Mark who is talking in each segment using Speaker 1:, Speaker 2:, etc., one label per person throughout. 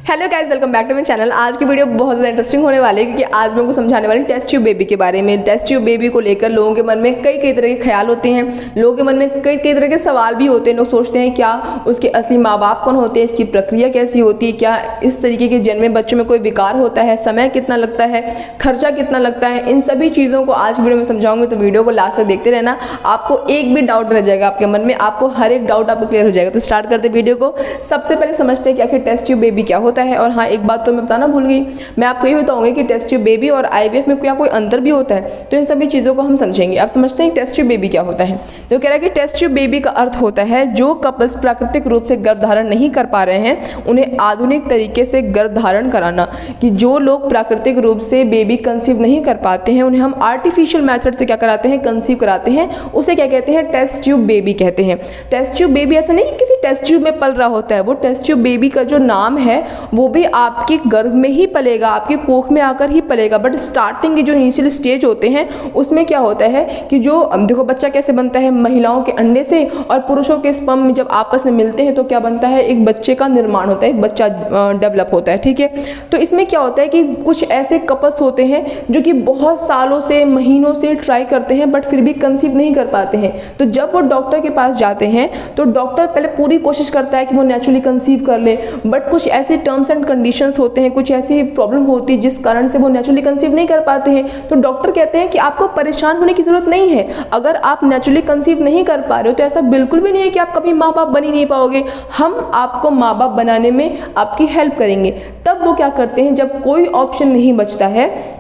Speaker 1: Hello guys, welcome back to my channel. आज की video बहुत ज़्यादा इंटरेस्टिंग होने वाली है क्योंकि आज मैं आपको समझाने वाली हूँ टेस्ट ट्यूब बेबी के बारे में। टेस्ट ट्यूब बेबी को लेकर लोगों के मन में कई तरह के ख्याल होते हैं, लोगों के मन में कई तरह के सवाल भी होते हैं। लोग सोचते हैं क्या उसके असली माँ बाप कौन होते हैं, इसकी प्रक्रिया कैसी होती है, क्या इस तरीके के जन्मे बच्चों में कोई विकार होता है, समय कितना लगता है, खर्चा कितना लगता है। इन सभी चीज़ों को आज वीडियो में समझाऊंगी, तो वीडियो को लास्ट तक देखते रहना। आपको एक भी डाउट रह जाएगा आपके मन में, आपको हर एक डाउट आपको क्लियर हो जाएगा। तो स्टार्ट करते वीडियो को। सबसे पहले समझते हैं कि आखिर टेस्ट ट्यूब बेबी क्या होता है। और हाँ, एक बात तो मैं बताना भूल गई, मैं आपको ये बताऊंगी कि टेस्ट ट्यूब बेबी और आईवीएफ में क्या कोई अंतर भी होता है, तो इन सभी चीज़ों को हम समझेंगे। अब समझते हैं टेस्ट ट्यूब बेबी क्या होता है। तो कह रहा है कि टेस्ट ट्यूब बेबी का अर्थ होता है जो कपल्स प्राकृतिक रूप से गर्भधारण नहीं कर पा रहे हैं उन्हें आधुनिक तरीके से गर्भधारण कराना। कि जो लोग प्राकृतिक रूप से बेबी कंसीव नहीं कर पाते हैं उन्हें हम आर्टिफिशियल मेथड से क्या कराते हैं, कंसीव कराते हैं। उसे क्या कहते हैं, टेस्ट ट्यूब बेबी कहते हैं। टेस्ट ट्यूब बेबी ऐसा नहीं किसी टेस्ट ट्यूब में पल रहा होता है, वो टेस्ट ट्यूब बेबी का जो नाम है वो भी आपके गर्भ में ही पलेगा, आपकी कोख में आकर ही पलेगा। बट स्टार्टिंग के जो इनिशियल स्टेज होते हैं उसमें क्या होता है कि जो देखो बच्चा कैसे बनता है, महिलाओं के अंडे से और पुरुषों के स्पर्म में जब आपस में मिलते हैं तो क्या बनता है, एक बच्चे का निर्माण होता है, एक बच्चा डेवलप होता है। ठीक है, तो इसमें क्या होता है कि कुछ ऐसे कपल्स होते हैं जो कि बहुत सालों से, महीनों से ट्राई करते हैं बट फिर भी कंसीव नहीं कर पाते हैं। तो जब वो डॉक्टर के पास जाते हैं तो डॉक्टर पहले पूरी कोशिश करता है कि वो नेचुरली कंसीव कर ले, बट कुछ ऐसे टर्म्स एंड कंडीशंस होते हैं, कुछ ऐसी प्रॉब्लम होती है जिस कारण से वो नेचुरली कंसीव नहीं कर पाते हैं। तो डॉक्टर कहते हैं कि आपको परेशान होने की जरूरत नहीं है, अगर आप नेचुरली कंसीव नहीं कर पा रहे हो तो ऐसा बिल्कुल भी नहीं है कि आप कभी माँ बाप बन ही नहीं पाओगे, हम आपको माँ बाप बनाने में आपकी हेल्प करेंगे। तब वो क्या करते हैं, जब कोई ऑप्शन नहीं बचता है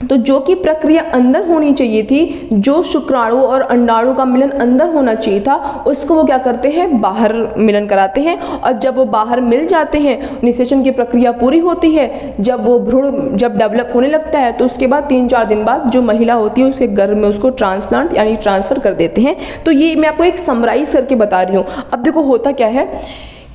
Speaker 1: तो जो कि प्रक्रिया अंदर होनी चाहिए थी, जो शुक्राणु और अंडाणु का मिलन अंदर होना चाहिए था, उसको वो क्या करते हैं, बाहर मिलन कराते हैं। और जब वो बाहर मिल जाते हैं, निषेचन की प्रक्रिया पूरी होती है, जब वो भ्रूण जब डेवलप होने लगता है तो उसके बाद 3-4 दिन बाद जो महिला होती है उसके गर्भ में उसको ट्रांसप्लांट यानी ट्रांसफ़र कर देते हैं। तो ये मैं आपको एक समराइज करके बता रही हूँ। अब देखो होता क्या है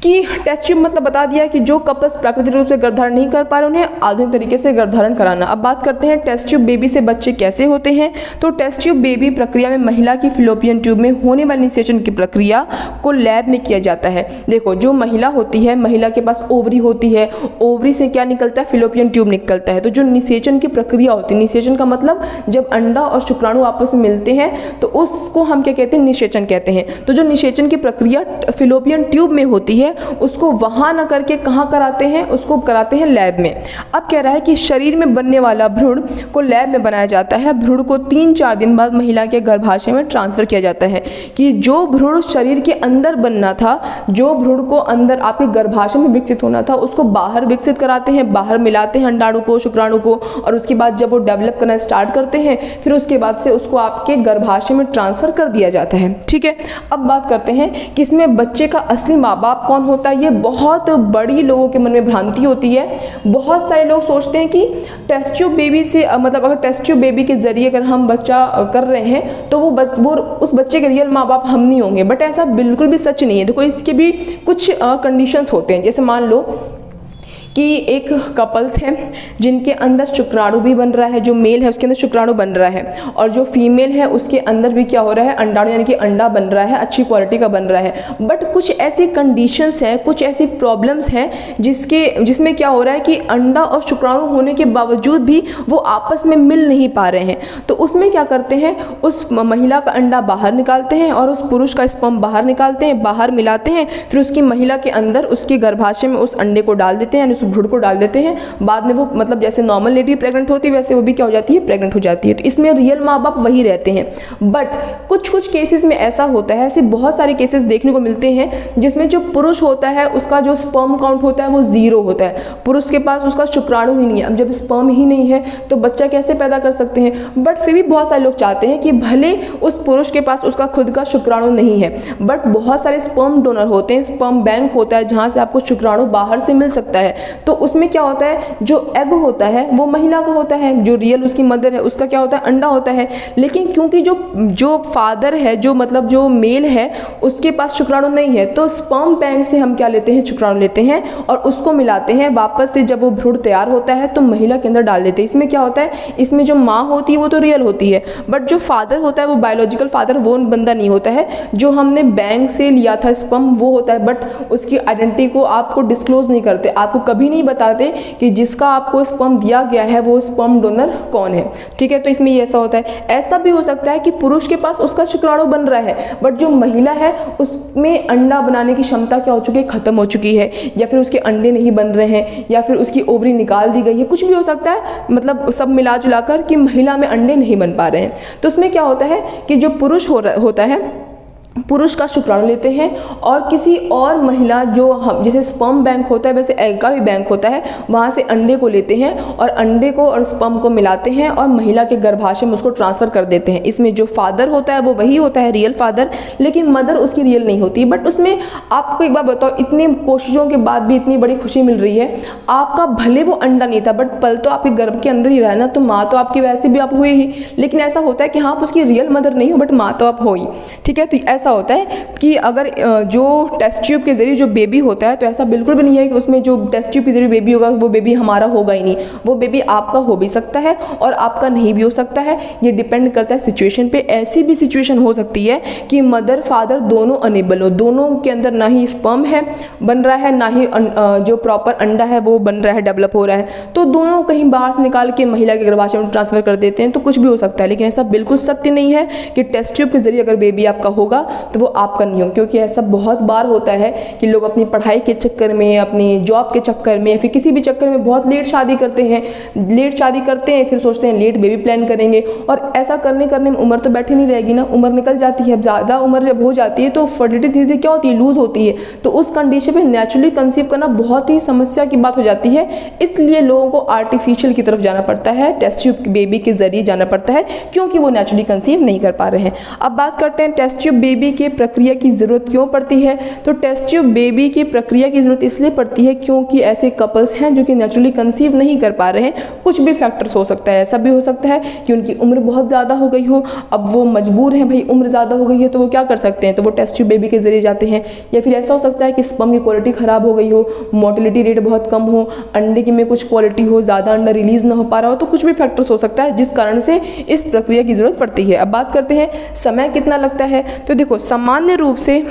Speaker 1: कि टेस्ट ट्यूब मतलब बता दिया कि जो कपल्स प्राकृतिक रूप से गर्भधारण नहीं कर पा रहे उन्हें आधुनिक तरीके से गर्भधारण कराना। अब बात करते हैं टेस्ट ट्यूब बेबी से बच्चे कैसे होते हैं। तो टेस्ट ट्यूब बेबी प्रक्रिया में महिला की फिलोपियन ट्यूब में होने वाली निषेचन की प्रक्रिया को लैब में किया जाता है। देखो जो महिला होती है, महिला के पास ओवरी होती है, ओवरी से क्या निकलता है, फिलोपियन ट्यूब निकलता है। तो जो निषेचन की प्रक्रिया होती है, निषेचन का मतलब जब अंडा और शुक्राणु आपस में मिलते हैं तो उसको हम क्या कहते हैं, निषेचन कहते हैं। तो जो निषेचन की प्रक्रिया फिलोपियन ट्यूब में होती है उसको वहां न करके कहां कराते हैं, उसको कराते हैं लैब में। अब कह रहा है कि शरीर में बनने वाला भ्रूण को लैब में बनाया जाता है। भ्रूण को 3-4 दिन बाद महिला के गर्भाशय में ट्रांसफर किया जाता है। कि जो भ्रूण शरीर के अंदर बनना था, जो भ्रूण को अंदर आपके गर्भाशय में विकसित होना था, उसको बाहर विकसित कराते हैं, बाहर मिलाते हैं अंडाणु को, शुक्राणु को, और उसके बाद जब वो डेवलप करना स्टार्ट करते हैं फिर उसके बाद से उसको आपके गर्भाशय में ट्रांसफर कर दिया जाता है। ठीक है, अब बात करते हैं कि इसमें बच्चे का असली माँ बाप कौन होता है। ये बहुत बड़ी लोगों के मन में भ्रांति होती है। बहुत सारे लोग सोचते हैं कि टेस्ट ट्यूब बेबी से मतलब अगर टेस्ट ट्यूब बेबी के जरिए अगर हम बच्चा कर रहे हैं तो वो उस बच्चे के रियल माँ बाप हम नहीं होंगे। बट ऐसा बिल्कुल भी सच नहीं है। देखो इसके भी कुछ कंडीशंस होते हैं। जैसे मान लो कि एक कपल्स है जिनके अंदर शुक्राणु भी बन रहा है, जो मेल है उसके अंदर शुक्राणु बन रहा है, और जो फीमेल है उसके अंदर भी क्या हो रहा है, अंडाणु यानी कि अंडा बन रहा है, अच्छी क्वालिटी का बन रहा है। बट कुछ ऐसी कंडीशंस हैं, कुछ ऐसी प्रॉब्लम्स हैं जिसमें क्या हो रहा है कि अंडा और शुक्राणु होने के बावजूद भी वो आपस में मिल नहीं पा रहे हैं। तो उसमें क्या करते हैं, उस महिला का अंडा बाहर निकालते हैं और उस पुरुष का स्पर्म बाहर निकालते हैं, बाहर मिलाते हैं, फिर उसकी महिला के अंदर उसके गर्भाशय में उस अंडे को डाल देते हैं, भ्रूण को डाल देते हैं। बाद में वो मतलब जैसे नॉर्मल लेडी प्रेग्नेंट होती है वैसे वो भी क्या हो जाती है, प्रेग्नेंट हो जाती है। तो इसमें रियल माँ बाप वही रहते हैं। बट कुछ केसेस में ऐसा होता है, ऐसे बहुत सारे केसेस देखने को मिलते हैं जिसमें जो पुरुष होता है उसका जो स्पर्म काउंट होता है वो 0 होता है। पुरुष के पास उसका शुक्राणु ही नहीं है। अब जब स्पर्म ही नहीं है तो बच्चा कैसे पैदा कर सकते हैं। बट फिर भी बहुत सारे लोग चाहते हैं कि भले उस पुरुष के पास उसका खुद का शुक्राणु नहीं है बट बहुत सारे स्पर्म डोनर होते हैं, स्पर्म बैंक होता है जहाँ से आपको शुक्राणु बाहर से मिल सकता है। तो उसमें क्या होता है, जो एग होता है वो महिला का होता है, जो रियल उसकी मदर है उसका क्या होता है, अंडा होता है। लेकिन क्योंकि जो फादर है, जो मतलब जो मेल है उसके पास शुक्राणु नहीं है, तो स्पर्म बैंक से हम क्या लेते हैं, शुक्राणु लेते हैं और उसको मिलाते हैं वापस से। जब वो भ्रूण तैयार होता है तो महिला के अंदर डाल देते हैं। इसमें क्या होता है, इसमें जो माँ होती है वो तो रियल होती है बट जो फादर होता है वो बायोलॉजिकल फादर वो बंदा नहीं होता है। जो हमने बैंक से लिया था स्पर्म वो होता है बट उसकी आइडेंटिटी को आपको डिस्क्लोज नहीं करते, आपको कभी कभी नहीं बताते कि जिसका आपको स्पर्म दिया गया है वो स्पर्म डोनर कौन है, ठीक है। तो इसमें ये ऐसा होता है। ऐसा भी हो सकता है कि पुरुष के पास उसका शुक्राणु बन रहा है, बट जो महिला है उसमें अंडा बनाने की क्षमता क्या हो चुकी है, खत्म हो चुकी है, या फिर उसके अंडे नहीं बन रहे हैं, या फिर उसकी ओवरी निकाल दी गई है, कुछ भी हो सकता है। मतलब सब मिला जुला कर कि महिला में अंडे नहीं बन पा रहे हैं। तो उसमें क्या होता है कि जो पुरुष होता है, पुरुष का शुक्राणु लेते हैं और किसी और महिला, जो हम जैसे स्पर्म बैंक होता है वैसे एग का भी बैंक होता है, वहाँ से अंडे को लेते हैं और अंडे को और स्पर्म को मिलाते हैं और महिला के गर्भाशय में उसको ट्रांसफ़र कर देते हैं। इसमें जो फादर होता है वो वही होता है, रियल फादर, लेकिन मदर उसकी रियल नहीं होती। बट उसमें आपको एक बात बताओ, इतनी कोशिशों के बाद भी इतनी बड़ी खुशी मिल रही है, आपका भले वो अंडा नहीं था बट पल तो आपके गर्भ के अंदर ही रहा ना, तो माँ तो आपकी वैसे भी आप हुए ही। लेकिन ऐसा होता है कि हाँ, आप उसकी रियल मदर नहीं हो बट माँ तो आप हो ही, ठीक है। तो ऐसा होता है कि अगर जो टेस्ट ट्यूब के जरिए जो बेबी होता है, तो ऐसा बिल्कुल भी नहीं है कि उसमें जो टेस्ट ट्यूब के जरिए बेबी होगा वो बेबी हमारा होगा ही नहीं। वो बेबी आपका हो भी सकता है और आपका नहीं भी हो सकता है, ये डिपेंड करता है सिचुएशन पे। ऐसी भी सिचुएशन हो सकती है कि मदर फादर दोनों अनेबल हो, दोनों के अंदर ना ही स्पर्म है बन रहा है, ना ही जो प्रॉपर अंडा है वो बन रहा है, डेवलप हो रहा है, तो दोनों कहीं बाहर से निकाल के महिला के गर्भाशय में ट्रांसफ़र कर देते हैं। तो कुछ भी हो सकता है, लेकिन ऐसा बिल्कुल सत्य नहीं है कि टेस्ट ट्यूब के जरिए अगर बेबी आपका होगा तो वो आपका नहीं हो, क्योंकि ऐसा बहुत बार होता है कि लोग अपनी पढ़ाई के चक्कर में, अपनी जॉब के चक्कर में, फिर किसी भी चक्कर में बहुत लेट शादी करते हैं, फिर सोचते हैं लेट बेबी प्लान करेंगे, और ऐसा करने में उम्र तो बैठी नहीं रहेगी ना, उम्र निकल जाती है। ज़्यादा उम्र जब हो जाती है तो फर्टिलिटी धीरे धीरे क्या होती है, लूज होती है। तो उस कंडीशन में नेचुरली कंसीव करना बहुत ही समस्या की बात हो जाती है। इसलिए लोगों को आर्टिफिशियल की तरफ जाना पड़ता है, टेस्ट ट्यूब बेबी के जरिए जाना पड़ता है, क्योंकि वो नेचुरली कंसीव नहीं कर पा रहे हैं। अब बात करते हैं टेस्ट ट्यूब बेबी के प्रक्रिया की ज़रूरत क्यों पड़ती है। तो टेस्ट ट्यूब बेबी की प्रक्रिया की ज़रूरत इसलिए पड़ती है क्योंकि ऐसे कपल्स हैं जो कि नेचुरली कंसीव नहीं कर पा रहे हैं। कुछ भी फैक्टर्स हो सकता है, ऐसा भी हो सकता है कि उनकी उम्र बहुत ज़्यादा हो गई हो, अब वो मजबूर हैं, भाई उम्र ज़्यादा हो गई है तो वो क्या कर सकते हैं, तो वो टेस्ट ट्यूब बेबी के जरिए जाते हैं। या फिर ऐसा हो सकता है कि स्पर्म की क्वालिटी ख़राब हो गई हो, मोटिलिटी रेट बहुत कम हो, अंडे की में कुछ क्वालिटी हो, ज़्यादा अंडा रिलीज़ ना हो पा रहा हो, तो कुछ भी फैक्टर्स हो सकता है जिस कारण से इस प्रक्रिया की ज़रूरत पड़ती है। अब बात करते हैं समय कितना लगता है। तो देखो, सामान्य रूप से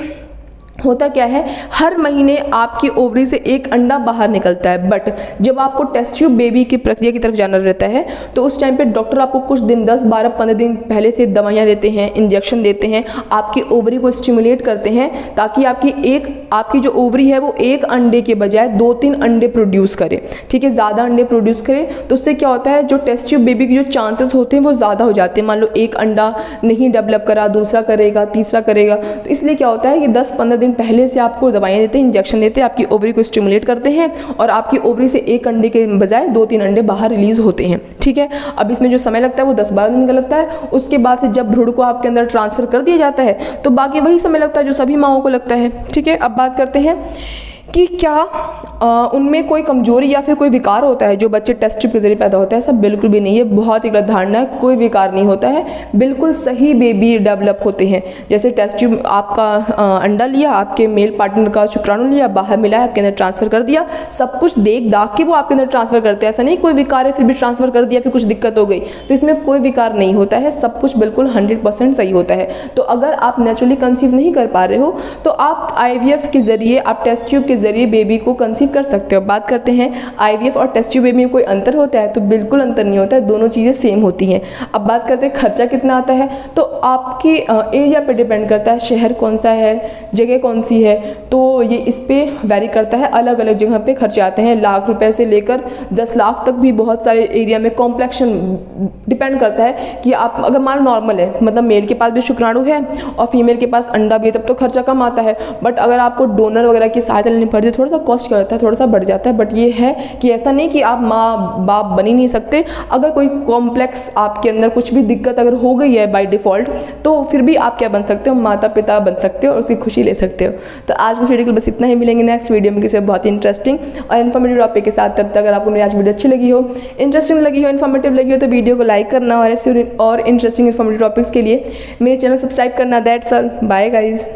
Speaker 1: होता क्या है, हर महीने आपकी ओवरी से एक अंडा बाहर निकलता है। बट जब आपको टेस्ट ट्यूब बेबी की प्रक्रिया की तरफ जाना रहता है तो उस टाइम पे डॉक्टर आपको कुछ दिन 10, 12, 15 दिन पहले से दवाइयाँ देते हैं, इंजेक्शन देते हैं, आपकी ओवरी को स्टिमुलेट करते हैं ताकि आपकी जो ओवरी है वो एक अंडे के बजाय 2-3 अंडे प्रोड्यूस करे, ठीक है, ज़्यादा अंडे प्रोड्यूस करे। तो उससे क्या होता है, जो टेस्ट ट्यूब बेबी के जो चांसेस होते हैं वो ज़्यादा हो जाते हैं। मान लो एक अंडा नहीं डेवलप करा, दूसरा करेगा, तीसरा करेगा, तो इसलिए क्या होता है कि 10-15 दिन पहले से आपको दवाइयाँ देते हैं, इंजेक्शन देते हैं, आपकी ओवरी को स्टिमुलेट करते हैं और आपकी ओवरी से एक अंडे के बजाय 2-3 अंडे बाहर रिलीज होते हैं, ठीक है। अब इसमें जो समय लगता है वो 10-12 दिन का लगता है। उसके बाद से जब भ्रूण को आपके अंदर ट्रांसफर कर दिया जाता है तो बाकी वही समय लगता है जो सभी माओं को लगता है, ठीक है। अब बात करते हैं कि क्या उनमें कोई कमजोरी या फिर कोई विकार होता है जो बच्चे टेस्ट ट्यूब के जरिए पैदा होता है। ऐसा बिल्कुल भी नहीं है, बहुत ही गलत धारणा है, कोई विकार नहीं होता है, बिल्कुल सही बेबी डेवलप होते हैं। जैसे टेस्ट ट्यूब आपका अंडा लिया, आपके मेल पार्टनर का शुक्राणु लिया, बाहर मिला है, आपके अंदर ट्रांसफ़र कर दिया, सब कुछ देख दाख के वो आपके अंदर ट्रांसफ़र करते हैं। ऐसा नहीं कोई विकार है फिर भी ट्रांसफ़र कर दिया, फिर कुछ दिक्कत हो गई, तो इसमें कोई विकार नहीं होता है, सब कुछ बिल्कुल 100% सही होता है। तो अगर आप नेचुरली कंसीव नहीं कर पा रहे हो तो आप IVF के जरिए, आप टेस्ट ट्यूब के जरिए बेबी को कंसीव कर सकते हो। बात करते हैं IVF और टेस्ट ट्यूब बेबी में कोई अंतर होता है, तो बिल्कुल अंतर नहीं होता है, दोनों चीज़ें सेम होती हैं। अब बात करते हैं खर्चा कितना आता है, तो आपकी एरिया पे डिपेंड करता है, शहर कौन सा है, जगह कौन सी है, तो ये इस पर वेरी करता है। अलग अलग जगह पे खर्चे आते हैं, लाख रुपए से लेकर 10 लाख तक भी बहुत सारे एरिया में। कॉम्प्लेक्शन डिपेंड करता है कि आप अगर मान नॉर्मल है, मतलब मेल के पास भी शुक्राणु है और फीमेल के पास अंडा भी है, तब तो खर्चा कम आता है। बट अगर आपको डोनर वगैरह की सहायता लेनी पड़ती है, थोड़ा सा कॉस्ट क्या होता है, थोड़ा सा बढ़ जाता है। बट ये है कि ऐसा नहीं कि आप माँ बाप बन ही नहीं सकते। अगर कोई कॉम्प्लेक्स आपके अंदर कुछ भी दिक्कत अगर हो गई है बाय डिफ़ॉल्ट, तो फिर भी आप क्या बन सकते हो, माता पिता बन सकते हो और उसकी खुशी ले सकते हो। तो आज इस वीडियो के लिए बस इतना ही, मिलेंगे नेक्स्ट वीडियो में किसी बहुत ही इंटरेस्टिंग और इन्फॉर्मेटिव टॉपिक के साथ। तब तक अगर आपको मेरी आज वीडियो अच्छी लगी हो, इंटरेस्टिंग लगी हो, इन्फॉर्मेटिव लगी हो, तो वीडियो को लाइक करना और ऐसे और इंटरेस्टिंग इन्फॉर्मेटिव टॉपिक्स के लिए मेरे चैनल सब्सक्राइब करना। That's all, bye guys.